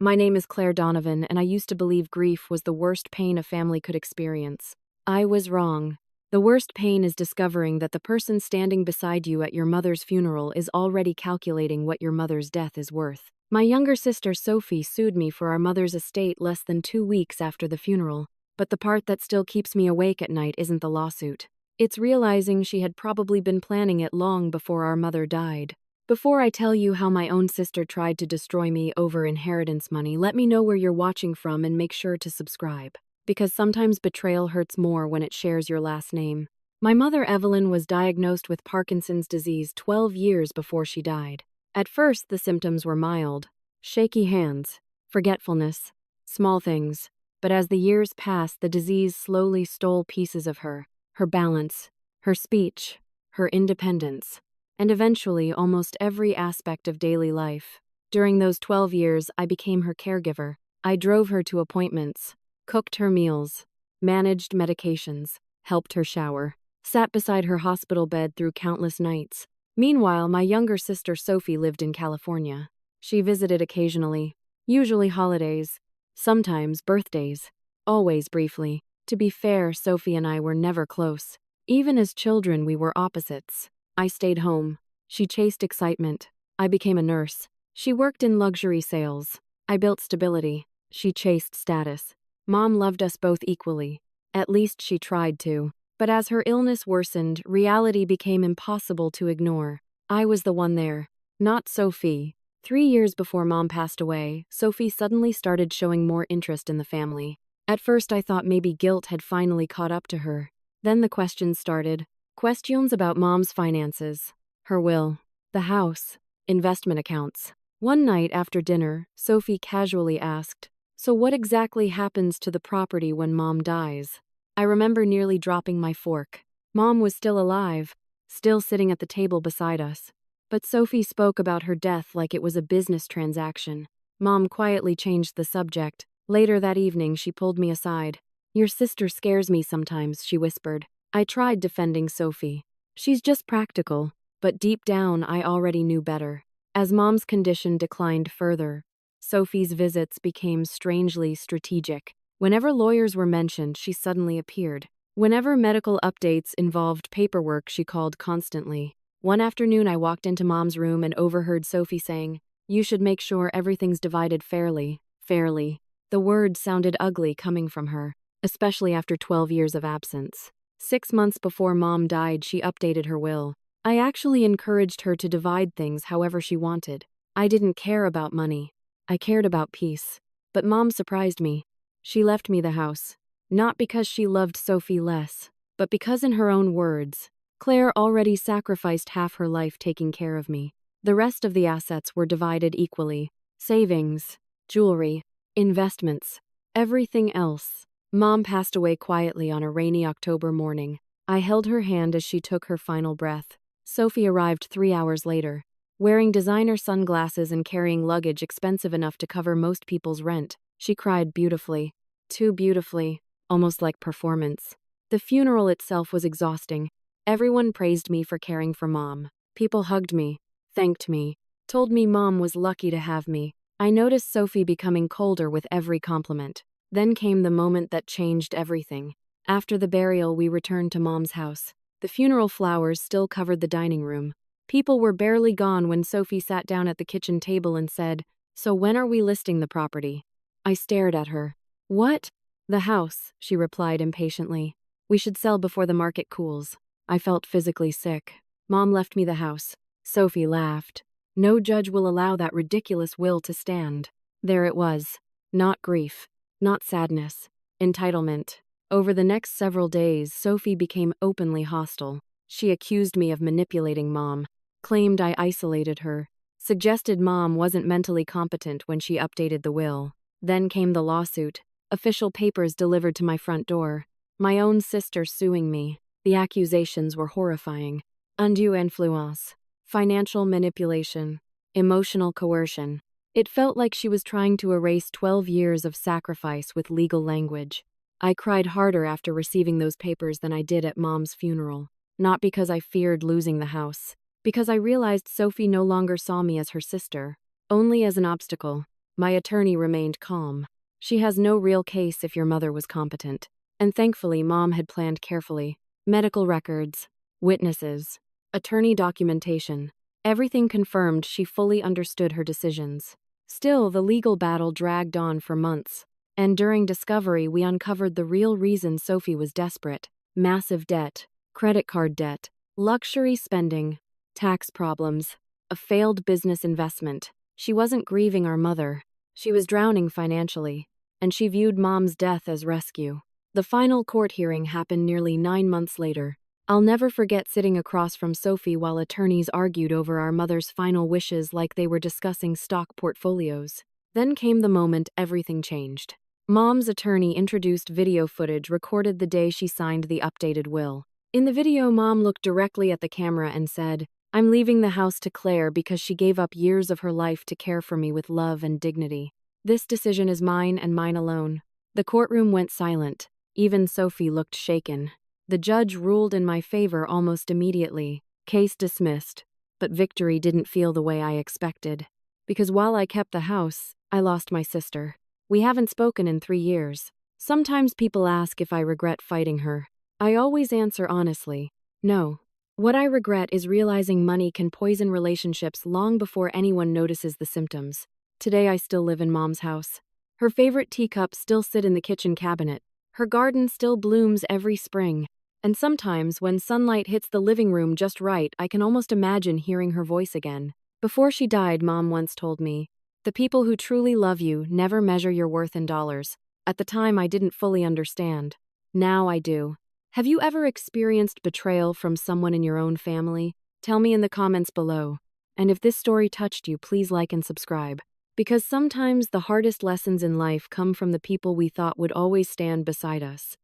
My name is Claire Donovan, and I used to believe grief was the worst pain a family could experience. I was wrong. The worst pain is discovering that the person standing beside you at your mother's funeral is already calculating what your mother's death is worth. My younger sister Sophie sued me for our mother's estate less than 2 weeks after the funeral, but the part that still keeps me awake at night isn't the lawsuit. It's realizing she had probably been planning it long before our mother died. Before I tell you how my own sister tried to destroy me over inheritance money, let me know where you're watching from and make sure to subscribe. Because sometimes betrayal hurts more when it shares your last name. My mother Evelyn was diagnosed with Parkinson's disease 12 years before she died. At first, the symptoms were mild: shaky hands, forgetfulness, small things. But as the years passed, the disease slowly stole pieces of her balance, her speech, her independence, and eventually almost every aspect of daily life. During those 12 years, I became her caregiver. I drove her to appointments, cooked her meals, managed medications, helped her shower, sat beside her hospital bed through countless nights. Meanwhile, my younger sister Sophie lived in California. She visited occasionally, usually holidays, sometimes birthdays, always briefly. To be fair, Sophie and I were never close. Even as children, we were opposites. I stayed home. She chased excitement. I became a nurse. She worked in luxury sales. I built stability. She chased status. Mom loved us both equally. At least she tried to. But as her illness worsened, reality became impossible to ignore. I was the one there, not Sophie. 3 years before Mom passed away, Sophie suddenly started showing more interest in the family. At first I thought maybe guilt had finally caught up to her. Then the questions started. Questions about Mom's finances, her will, the house, investment accounts. One night after dinner, Sophie casually asked, "So what exactly happens to the property when Mom dies?" I remember nearly dropping my fork. Mom was still alive, still sitting at the table beside us. But Sophie spoke about her death like it was a business transaction. Mom quietly changed the subject. Later that evening, she pulled me aside. "Your sister scares me sometimes," she whispered. I tried defending Sophie. "She's just practical." But deep down, I already knew better. As Mom's condition declined further, Sophie's visits became strangely strategic. Whenever lawyers were mentioned, she suddenly appeared. Whenever medical updates involved paperwork, she called constantly. One afternoon, I walked into Mom's room and overheard Sophie saying, "You should make sure everything's divided fairly." Fairly. The word sounded ugly coming from her, especially after 12 years of absence. 6 months before Mom died, she updated her will. I actually encouraged her to divide things however she wanted. I didn't care about money. I cared about peace. But Mom surprised me. She left me the house. Not because she loved Sophie less, but because, in her own words, Claire already sacrificed half her life taking care of me. The rest of the assets were divided equally. Savings, jewelry, investments, everything else. Mom passed away quietly on a rainy October morning. I held her hand as she took her final breath. Sophie arrived 3 hours later, wearing designer sunglasses and carrying luggage expensive enough to cover most people's rent. She cried beautifully, too beautifully, almost like performance. The funeral itself was exhausting. Everyone praised me for caring for Mom. People hugged me, thanked me, told me Mom was lucky to have me. I noticed Sophie becoming colder with every compliment. Then came the moment that changed everything. After the burial, we returned to Mom's house. The funeral flowers still covered the dining room. People were barely gone when Sophie sat down at the kitchen table and said, "So when are we listing the property?" I stared at her. "What?" "The house," she replied impatiently. "We should sell before the market cools." I felt physically sick. Mom left me the house. Sophie laughed. "No judge will allow that ridiculous will to stand." There it was. Not grief. Not sadness. Entitlement. Over the next several days, Sophie became openly hostile. She accused me of manipulating Mom, claimed I isolated her, suggested Mom wasn't mentally competent when she updated the will. Then came the lawsuit, official papers delivered to my front door, my own sister suing me. The accusations were horrifying. Undue influence, financial manipulation, emotional coercion. It felt like she was trying to erase 12 years of sacrifice with legal language. I cried harder after receiving those papers than I did at Mom's funeral. Not because I feared losing the house, because I realized Sophie no longer saw me as her sister, only as an obstacle. My attorney remained calm. She has no real case if your mother was competent. And thankfully, Mom had planned carefully. Medical records, witnesses, attorney documentation. Everything confirmed she fully understood her decisions. Still, the legal battle dragged on for months. And during discovery, we uncovered the real reason Sophie was desperate. Massive debt, credit card debt, luxury spending, tax problems, a failed business investment. She wasn't grieving our mother. She was drowning financially, and she viewed Mom's death as rescue. The final court hearing happened nearly 9 months later. I'll never forget sitting across from Sophie while attorneys argued over our mother's final wishes like they were discussing stock portfolios. Then came the moment everything changed. Mom's attorney introduced video footage recorded the day she signed the updated will. In the video, Mom looked directly at the camera and said, "I'm leaving the house to Claire because she gave up years of her life to care for me with love and dignity. This decision is mine and mine alone." The courtroom went silent. Even Sophie looked shaken. The judge ruled in my favor almost immediately. Case dismissed. But victory didn't feel the way I expected. Because while I kept the house, I lost my sister. We haven't spoken in 3 years. Sometimes people ask if I regret fighting her. I always answer honestly, no. What I regret is realizing money can poison relationships long before anyone notices the symptoms. Today I still live in Mom's house. Her favorite teacups still sit in the kitchen cabinet. Her garden still blooms every spring. And sometimes, when sunlight hits the living room just right, I can almost imagine hearing her voice again. Before she died, Mom once told me, "The people who truly love you never measure your worth in dollars." At the time, I didn't fully understand. Now I do. Have you ever experienced betrayal from someone in your own family? Tell me in the comments below. And if this story touched you, please like and subscribe. Because sometimes the hardest lessons in life come from the people we thought would always stand beside us.